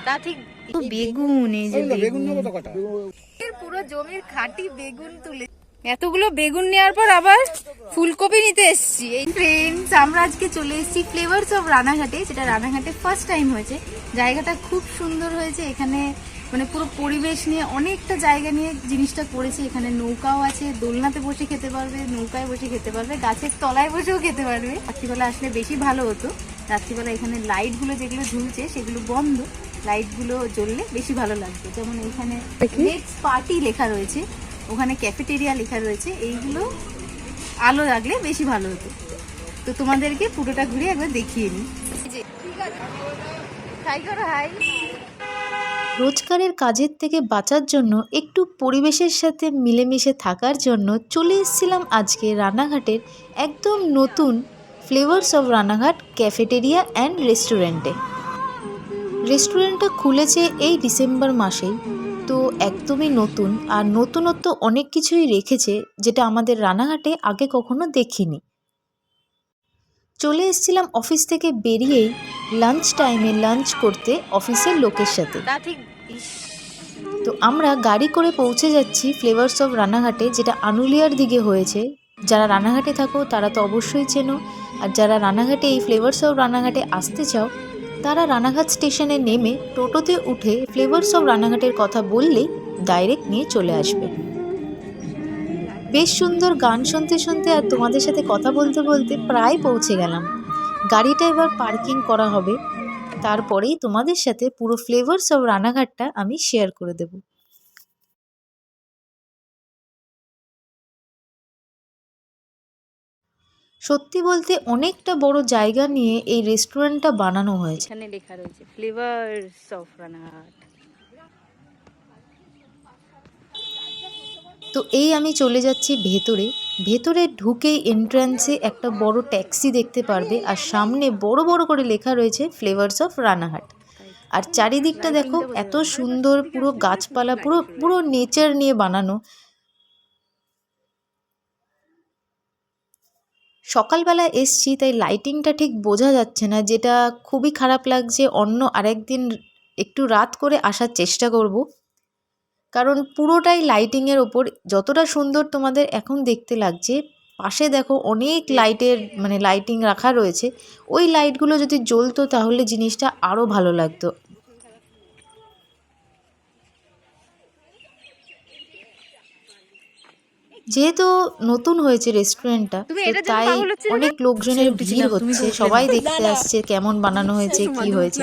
তা ঠিক বেগুন, এই যে বেগুন নেবো তো কটা, পুরো জমির খাঁটি বেগুন তুলে এতগুলো বেগুন নেওয়ার পর আবার ফুলকপি নিতে এসেছি। এই ফ্রেন্ডস, আমরা আজকে চলে এসেছি ফ্লেভারস অফ রানাঘাটে, যেটা রানাঘাটে ফার্স্ট টাইম হয়েছে। জায়গাটা খুব সুন্দর হয়েছে। এখানে মানে পুরো পরিবেশ নিয়ে অনেকটা জায়গা নিয়ে জিনিসটা করেছে। এখানে নৌকাও আছে, দোলনাতে বসে খেতে পারবে, নৌকায় বসে খেতে পারবে, গাছের তলায় বসেও খেতে পারবে। রাত্রিবেলা আসলে বেশি ভালো হতো। রাত্রিবেলা এখানে লাইটগুলো যেগুলো ঝুলছে সেগুলো বন্ধ, লাইটগুলো জ্বললে বেশি ভালো লাগবে। যেমন এখানে নেক্সট পার্টি লেখা রয়েছে, ওখানে ক্যাফেটেরিয়া লেখা রয়েছে, এইগুলো আলো লাগলে বেশি ভালো হতো। তো তোমাদেরকে পুরোটা ঘুরে একবার দেখিয়ে নিই। রোজগারের কাজের থেকে বাঁচার জন্য একটু পরিবেশের সাথে মিলেমিশে থাকার জন্য চলে এসেছিলাম আজকে রানাঘাটের একদম নতুন flavours of Ranaghat cafeteria and রেস্টুরেন্টে। রেস্টুরেন্টটা খুলেছে এই ডিসেম্বর মাসেই, তো একদমই নতুন। আর নতুনত্ব অনেক কিছুই রেখেছে যেটা আমাদের রানাঘাটে আগে কখনো দেখিনি। চলে এসেছিলাম অফিস থেকে বেরিয়েই লাঞ্চ টাইমে লাঞ্চ করতে অফিসের লোকের সাথে। তো আমরা গাড়ি করে পৌঁছে যাচ্ছি ফ্লেভারস অফ রানাঘাটে, যেটা আনুলিয়ার দিকে হয়েছে। যারা রানাঘাটে থাকো তারা তো অবশ্যই চেনো, আর যারা রানাঘাটে এই ফ্লেভারস অফ রানাঘাটে আসতে চাও তারা রানাঘাট স্টেশনে নেমে টোটোতে উঠে ফ্লেভারস অফ রানাঘাটের কথা বললেই ডাইরেক্ট নিয়ে চলে আসবে। বেশ সুন্দর গান শুনতে শুনতে আর তোমাদের সাথে কথা বলতে বলতে প্রায় পৌঁছে গেলাম। গাড়িটা এবার পার্কিং করা হবে, তারপরেই তোমাদের সাথে পুরো ফ্লেভারস অফ রানাঘাটটা আমি শেয়ার করে দেব। সত্যি বলতে অনেকটা বড় জায়গা নিয়ে এই রেস্টুরেন্টটা বানানো হয়েছে। এখানে লেখা রয়েছে ফ্লেভারস অফ রানাঘাট। তো এই আমি চলে যাচ্ছি ভেতরে। ভেতরে ঢুকেই এন্ট্রান্সে একটা বড় ট্যাক্সি দেখতে পারবে, আর সামনে বড় বড় করে লেখা রয়েছে ফ্লেভারস অফ রানাঘাট। আর চারিদিকটা দেখো এত সুন্দর, পুরো গাছপালা, পুরো পুরো নেচার নিয়ে বানানো। সকালবেলা এসছি তাই লাইটিংটা ঠিক বোঝা যাচ্ছে না, যেটা খুবই খারাপ লাগছে। অন্য আরেকদিন একটু রাত করে আসার চেষ্টা করব, কারণ পুরোটাই লাইটিংয়ের ওপর। যতটা সুন্দর তোমাদের এখন দেখতে লাগছে, পাশে দেখো অনেক লাইটের মানে লাইটিং রাখা রয়েছে। ওই লাইটগুলো যদি জ্বলতো তাহলে জিনিসটা আরও ভালো লাগতো। যেহেতু নতুন হয়েছে রেস্টুরেন্টটা, তো তাই অনেক লোকজনের ভিড় হচ্ছে, সবাই দেখতে আসছে কেমন বানানো হয়েছে, কি হয়েছে।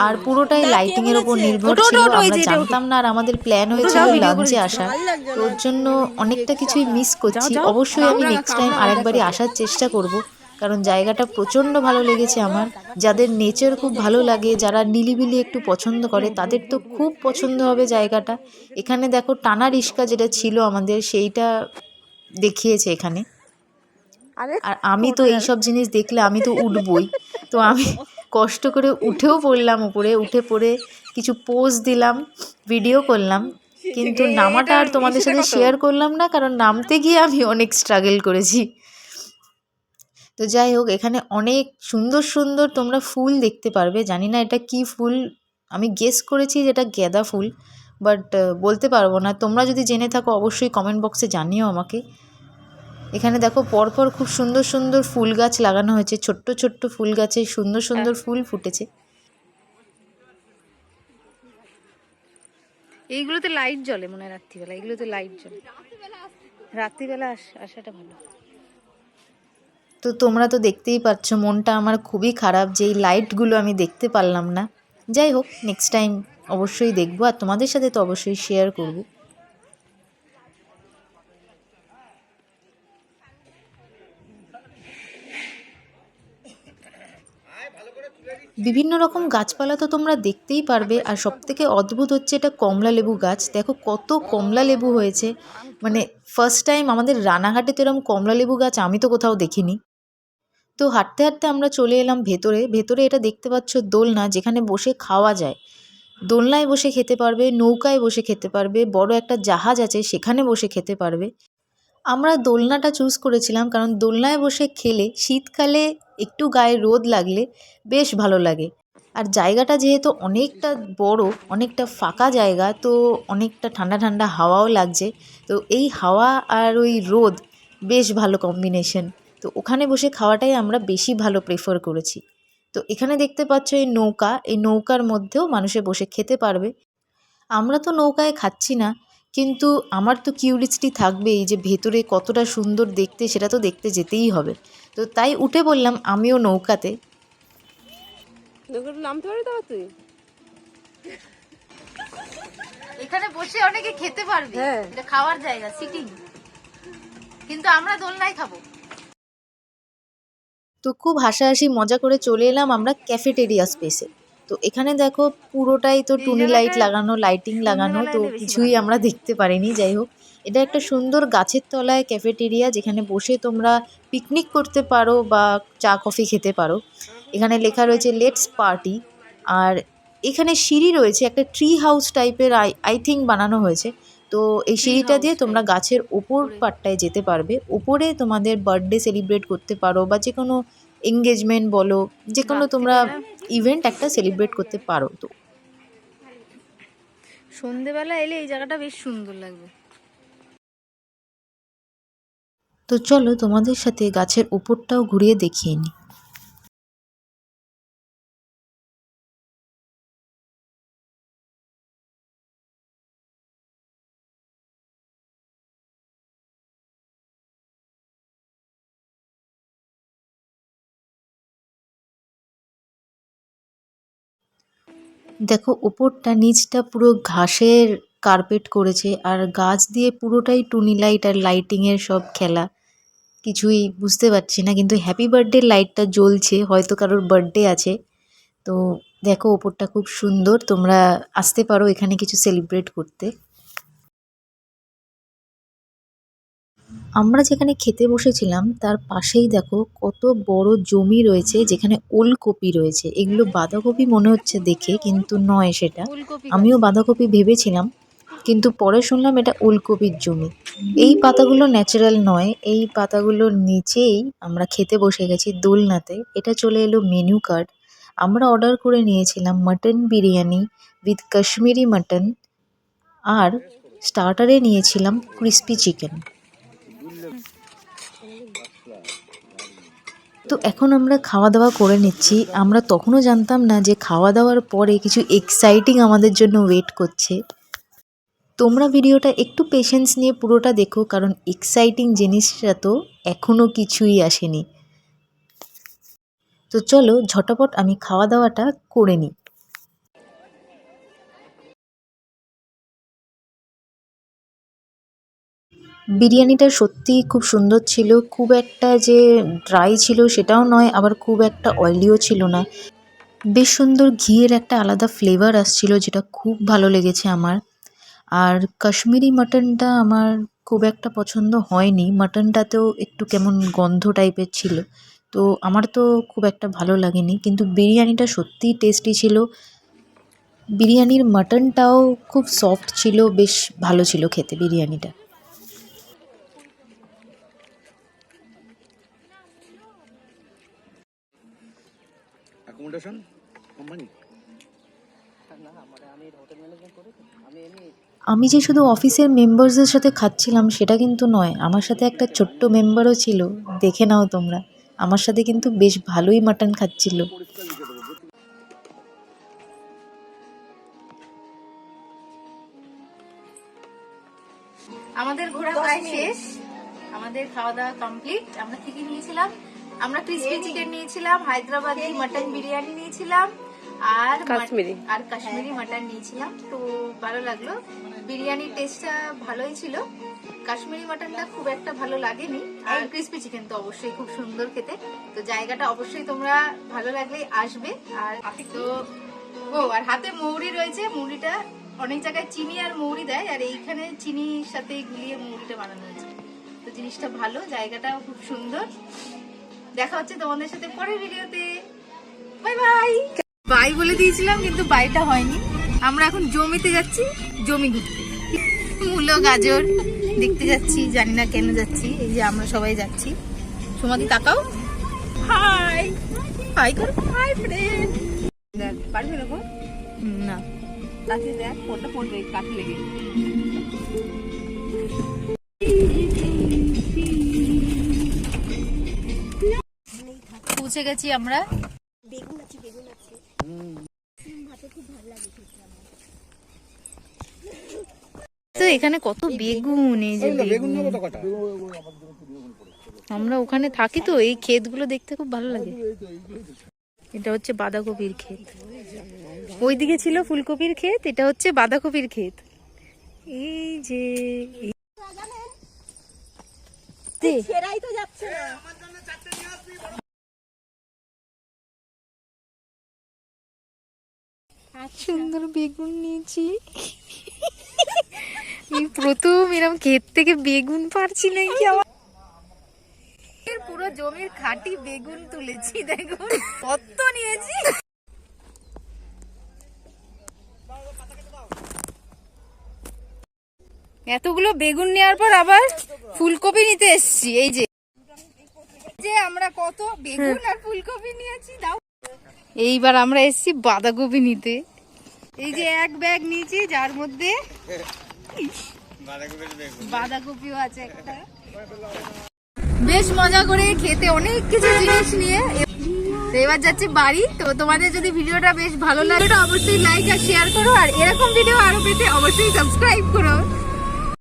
আর পুরোটাই লাইটিং এর উপর নির্ভর ছিল। আমরা জানতাম না, আর আমাদের প্ল্যান হয়েছিল লাঞ্চে আসা, তো ওর জন্য অনেকটা কিছুই মিস করছি। অবশ্যই আমি নেক্সট টাইম আরেকবারই আসার চেষ্টা করব, কারণ জায়গাটা প্রচণ্ড ভালো লেগেছে আমার। যাদের নেচার খুব ভালো লাগে, যারা নিলিবিলি একটু পছন্দ করে, তাদের তো খুব পছন্দ হবে জায়গাটা। এখানে দেখো টানা রিস্কা যেটা ছিল আমাদের, সেইটা দেখিয়েছে এখানে। আর আমি তো এইসব জিনিস দেখলে আমি তো উঠবই। তো আমি কষ্ট করে উঠেও পড়লাম উপরে, উঠে পড়ে কিছু পোজ দিলাম, ভিডিও করলাম, কিন্তু নামাটা আর তোমাদের সাথে শেয়ার করলাম না, কারণ নামতে গিয়ে আমি অনেক স্ট্রাগল করেছি। তো যাই হোক, এখানে অনেক সুন্দর সুন্দর তোমরা ফুল দেখতে পারবে। জানি না এটা কি ফুল, আমি গেস করেছি যেটা গাঁদা ফুল, বাট বলতে পারবো না। তোমরা যদি জেনে থাকো অবশ্যই কমেন্ট বক্সে জানিও আমাকে। এখানে দেখো পরপর খুব সুন্দর সুন্দর ফুল গাছ লাগানো হয়েছে, ছোট্ট ছোট্ট ফুল গাছে সুন্দর সুন্দর ফুল ফুটেছে। এইগুলোতে লাইট জ্বলে মনে হয় রাত্রিবেলা, এগুলোতে লাইট জ্বলে, রাত্রিবেলা আসাটা ভালো। তো তোমরা তো দেখতেই পাচ্ছ মনটা আমার খুবই খারাপ যে এই লাইটগুলো আমি দেখতে পারলাম না। যাই হোক, নেক্সট টাইম অবশ্যই দেখবো, আর তোমাদের সাথে তো অবশ্যই শেয়ার করব। বিভিন্ন রকম গাছপালা তো তোমরা দেখতেই পারবে। আর সবথেকে অদ্ভুত হচ্ছে এটা কমলা লেবু গাছ। দেখো কত কমলা লেবু হয়েছে, মানে ফার্স্ট টাইম আমাদের রানাঘাটে তো এরকম কমলা লেবু গাছ আমি তো কোথাও দেখিনি। তো হাঁটতে হাঁটতে আমরা চলে এলাম ভেতরে। ভেতরে এটা দেখতে পাচ্ছ দোলনা, যেখানে বসে খাওয়া যায়। দোলনায় বসে খেতে পারবে, নৌকায় বসে খেতে পারবে, বড় একটা জাহাজ আছে সেখানে বসে খেতে পারবে। আমরা দোলনাটা চুজ করেছিলাম কারণ দোলনায় বসে খেলে শীতকালে একটু গায়ে রোদ লাগলে বেশ ভালো লাগে। আর জায়গাটা যেহেতু অনেকটা বড়, অনেকটা ফাঁকা জায়গা, তো অনেকটা ঠান্ডা ঠান্ডা হাওয়াও লাগছে। তো এই হাওয়া আর ওই রোদ বেশ ভালো কম্বিনেশন। তো ওখানে বসে খাওয়াটাই আমরা বেশি ভালো প্রেফার করেছি। তো এখানে দেখতে পাচ্ছ এই নৌকা, এই নৌকার মধ্যেও মানুষে বসে খেতে পারবে। আমরা তো নৌকায় খাচ্ছি না, কিন্তু আমার তো কিউরিসিটি থাকবেই যে ভেতরে কতটা সুন্দর দেখতে, সেটা তো দেখতে যেতেই হবে। তো তাই উঠে বললাম আমিও নৌকাতে। নামতে পারি তো তুই এখানে বসে অনেকে খেতে পারবে, এটা খাওয়ার জায়গা, সিটিং, কিন্তু আমরা দোলনায় খাবো। তো খুব হাসাহাসি মজা করে চলে এলাম আমরা ক্যাফেটেরিয়া স্পেসে। তো এখানে দেখো পুরোটাই তো টুনি লাইট লাগানো, লাইটিং লাগানো, তো কিছুই আমরা দেখতে পারিনি। যাই হোক, এটা একটা সুন্দর গাছের তলায় ক্যাফেটেরিয়া, যেখানে বসে তোমরা পিকনিক করতে পারো বা চা কফি খেতে পারো। এখানে লেখা রয়েছে লেটস পার্টি। আর এখানে সিঁড়ি রয়েছে, একটা ট্রি হাউস টাইপের আই থিঙ্ক বানানো হয়েছে। তো এই সিঁড়িটা দিয়ে তোমরা গাছের ওপর পার্টটায় যেতে পারবে। ওপরে তোমাদের বার্থডে সেলিব্রেট করতে পারো বা যে কোনো এঙ্গেজমেন্ট বলো, যে কোনো তোমরা ইভেন্ট একটা সেলিব্রেট করতে পারো। তো সন্ধেবেলা এলে এই জায়গাটা বেশ সুন্দর লাগবে। তো চলো তোমাদের সাথে গাছের ওপরটাও ঘুরিয়ে দেখিয়ে নিই। দেখো ওপরটা, নিচটা পুরো ঘাসের কার্পেট করেছে, আর গাছ দিয়ে পুরোটাই টুনি লাইট আর লাইটিংয়ের সব খেলা। কিছুই বুঝতে পারছি না, কিন্তু হ্যাপি বার্থডে লাইটটা জ্বলছে, হয়তো কারোর বার্থডে আছে। তো দেখো ওপরটা খুব সুন্দর, তোমরা আসতে পারো এখানে কিছু সেলিব্রেট করতে। আমরা যেখানে খেতে বসেছিলাম তার পাশেই দেখো কত বড় জমি রয়েছে, যেখানে ওলকপি রয়েছে। এগুলো বাঁধাকপি মনে হচ্ছে দেখে, কিন্তু নয় সেটা। আমিও বাঁধাকপি ভেবেছিলাম, কিন্তু পরে শুনলাম এটা ওলকপির জমি। এই পাতাগুলো ন্যাচারাল নয়, এই পাতাগুলোর নিচেই আমরা খেতে বসে গেছি দোলনাতে। এটা চলে এলো মেনু কার্ড। আমরা অর্ডার করে নিয়েছিলাম mutton biryani with Kashmiri mutton, আর স্টার্টারে নিয়েছিলাম ক্রিস্পি চিকেন। তো এখন আমরা খাওয়া দাওয়া করে নিচ্ছি। আমরা তখনও জানতাম না যে খাওয়া দাওয়ার পরে কিছু এক্সাইটিং আমাদের জন্য ওয়েট করছে। তোমরা ভিডিওটা একটু পেশেন্স নিয়ে পুরোটা দেখো, কারণ এক্সাইটিং জিনিসটা তো এখনও কিছুই আসেনি। তো চলো ঝটপট আমি খাওয়া দাওয়াটা করে নিই। বিরিয়ানিটা সত্যিই খুব সুন্দর ছিল, খুব একটা যে ড্রাই ছিল সেটাও নয়, আবার খুব একটা অয়েলিও ছিল না। বেশ সুন্দর ঘিয়ের একটা আলাদা ফ্লেভার আসছিল, যেটা খুব ভালো লেগেছে আমার। আর কাশ্মীরি মাটনটা আমার খুব একটা পছন্দ হয়নি, মাটনটাতেও একটু কেমন গন্ধ টাইপের ছিল, তো আমার তো খুব একটা ভালো লাগেনি। কিন্তু বিরিয়ানিটা সত্যিই টেস্টি ছিল, বিরিয়ানির মাটনটাও খুব সফট ছিল, বেশ ভালো ছিল খেতে বিরিয়ানিটা। আমি যে শুধু অফিসের মেম্বারসদের সাথে খাচ্ছিলাম সেটা কিন্তু নয়, আমার সাথে একটা ছোট্ট মেম্বারও ছিল, দেখে নাও তোমরা। আমার সাথে কিন্তু বেশ ভালোই মাটন খাচ্ছিল। আমাদের ঘোরা প্রায় শেষ, আমাদের খাওয়া দাওয়া কমপ্লিট। আমরা কি কি নিয়েছিলাম? আমরা ক্রিসপি চিকেন নিয়েছিলাম, হায়দ্রাবাদি মাটন বিরিয়ানি নিয়েছিলাম, আর কাশ্মীরি মাটন নিয়েছিলাম। তো ভালো লাগলো, বিরিয়ানির টেস্টটা ভালোই ছিল, কাশ্মীরি মাটনটা খুব একটা ভালো লাগেনি, আর ক্রিসপি চিকেন তো অবশ্যই খুব সুন্দর খেতে। তো জায়গাটা অবশ্যই তোমরা ভালো লাগলে আসবে। আর তো আর হাতে মৌরি রয়েছে, মৌরিটা অনেক জায়গায় চিনি আর মৌরি দেয়, আর এইখানে চিনির সাথে গুলিয়ে মৌরিটা বানানো হয়েছে। তো জিনিসটা ভালো, জায়গাটাও খুব সুন্দর। দেখা হচ্ছে তোমাদের সাথে পরের ভিডিওতে। Bye bye. বাই বলে দিয়েছিলাম কিন্তু বাইটা হয়নি। আমরা এখন জমিতে যাচ্ছি, জমি ঘুরতে। মূলো গাজর দেখতে যাচ্ছি, জানি না কেন যাচ্ছি। এই যে আমরা সবাই যাচ্ছি। সুমাদি তাকাও, হাই হাই করো, হাই ফ্রেন্ড। দেখ পারবি না না, তাতে দেখ ফোনটা পড়বে কাঠে লেগে। পৌঁছে গেছি আমরা। তো এখানে কত বেগুন, এই যে বেগুন। আমরা ওখানে থাকি তো, এই ক্ষেতগুলো দেখতে খুব ভালো লাগে। এটা হচ্ছে বাঁধাকপির ক্ষেত, ওইদিকে ছিল ফুলকপির ক্ষেত, এটা হচ্ছে বাঁধাকপির ক্ষেত। এই যে সুন্দর বেগুন নিয়েছি। প্রথম এরকম ক্ষেত থেকে বেগুন পারছি নাকি। পুরো জমির খাঁটি বেগুন তুলেছি, দেখুন কত নিয়েছি। এতগুলো বেগুন নেওয়ার পর আবার ফুলকপি নিতে এসছি। এই যে আমরা কত বেগুন আর ফুলকপি নিয়েছি, দাও। এইবার আমরা এসছি বাঁধাকপি নিতে। এই যে এক ব্যাগ নিয়েছি, যার মধ্যে বাঁধাকপিও আছে একটা। বেশ মজা করে খেতে অনেক কিছু জিনিস নিয়ে এবার যাচ্ছি বাড়ি। তো তোমাদের যদি ভিডিওটা বেশ ভালো লাগে অবশ্যই লাইক আর শেয়ার করো, আর এরকম ভিডিও আরো পেতে অবশ্যই সাবস্ক্রাইব করো।